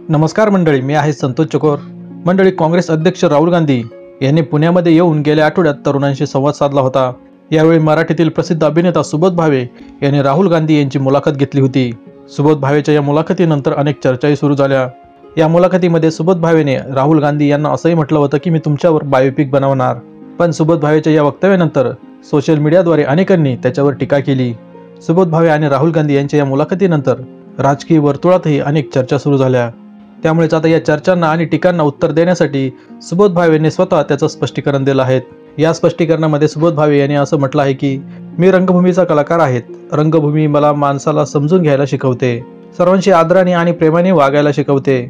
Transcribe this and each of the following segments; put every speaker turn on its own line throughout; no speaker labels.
नमस्कार मंडळी, मी आहे संतोष चकोर। मंडळी, काँग्रेस अध्यक्ष राहुल गांधी यांनी पुण्यामध्ये येऊन गेल्या आठवड्यात तरुणांशी संवाद साधला होता। यावेळी मराठीतील प्रसिद्ध अभिनेता सुबोध भावे यांनी राहुल गांधी यांची मुलाखत घेतली होती। सुबोध भावेच्या या मुलाखतीनंतर अनेक चर्चाही सुरू झाल्या। या मुलाखतीमध्ये सुबोध भावेने राहुल गांधी यांना असंही म्हटलं होतं की मी तुमच्यावर बायोपिक बनवणार। पण सुबोध भावेच्या या वक्तव्यानंतर सोशल मीडियाद्वारे अनेकांनी त्याच्यावर टीका केली। सुबोध भावे आणि राहुल गांधी यांच्या या मुलाखतीनंतर राजकीय वर्तुळातही अनेक चर्चा सुरू झाल्या। त्यामुळेच आता या चर्चांना आणि टीकांना उत्तर देण्यासाठी सुबोध भावेने स्वतः त्याचं स्पष्टीकरण दिलं आहे। या स्पष्टीकरणामध्ये सुबोध भावे यांनी असं म्हटलं आहे की मी रंगभूमीचा कलाकार आहे। रंगभूमी मला माणसाला समजून घ्यायला शिकवते, सर्वांशी आदराने आणि प्रेमाने वागायला शिकवते।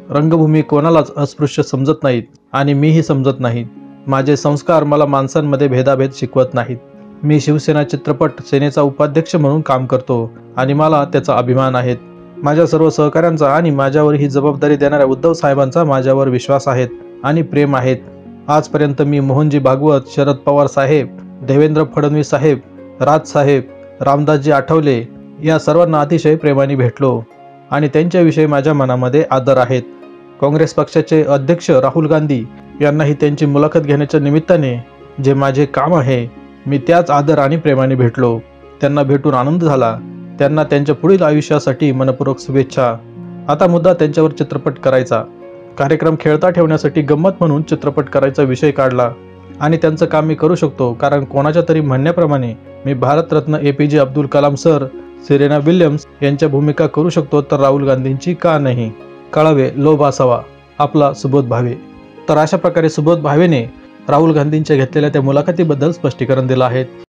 रंगभूमी कोणालाच अस्पृश्य समजत नाहीत आणि मीही समजत नाही। माझे संस्कार मला माणसांमध्ये भेदाभेद शिकवत नाहीत। मी शिवसेना चित्रपट सेनेचा उपाध्यक्ष म्हणून काम करतो आणि मला त्याचा अभिमान आहे। माझ्या सर्व सहकाऱ्यांचा आणि माझ्यावर ही जबाबदारी देणाऱ्या उद्धव साहेबांचा माझ्यावर विश्वास आहे आणि प्रेम आहे। आजपर्यंत मी मोहनजी भागवत, शरद पवार साहेब, देवेंद्र फडणवीस साहेब, राज साहेब, रामदासजी आठवले या सर्वांना अतिशय प्रेमाने भेटलो आणि त्यांच्याविषयी माझ्या मनामध्ये आदर आहेत। काँग्रेस पक्षाचे अध्यक्ष राहुल गांधी यांनाही त्यांची मुलाखत घेण्याच्या निमित्ताने जे माझे काम आहे मी त्याच आदर आणि प्रेमाने भेटलो। त्यांना भेटून आनंद झाला। त्यांना त्यांच्या पुढील आयुष्यासाठी मनपूर्वक शुभेच्छा। आता मुद्दा त्यांच्यावर चित्रपट करायचा। कार्यक्रम खेळता ठेवण्यासाठी गंमत म्हणून चित्रपट करायचा विषय काढला आणि त्यांचं काम मी करू शकतो, कारण कोणाच्या तरी म्हणण्याप्रमाणे मी Bharat Ratna APJ Abdul Kalam sir, Serena Williams यांच्या भूमिका करू शकतो, तर राहुल गांधींची का नाही? कळावे, लोभ असावा। आपला सुबोध भावे। तर अशा प्रकारे सुबोध भावेने राहुल गांधींच्या घेतलेल्या त्या मुलाखतीबद्दल स्पष्टीकरण दिलं आहे।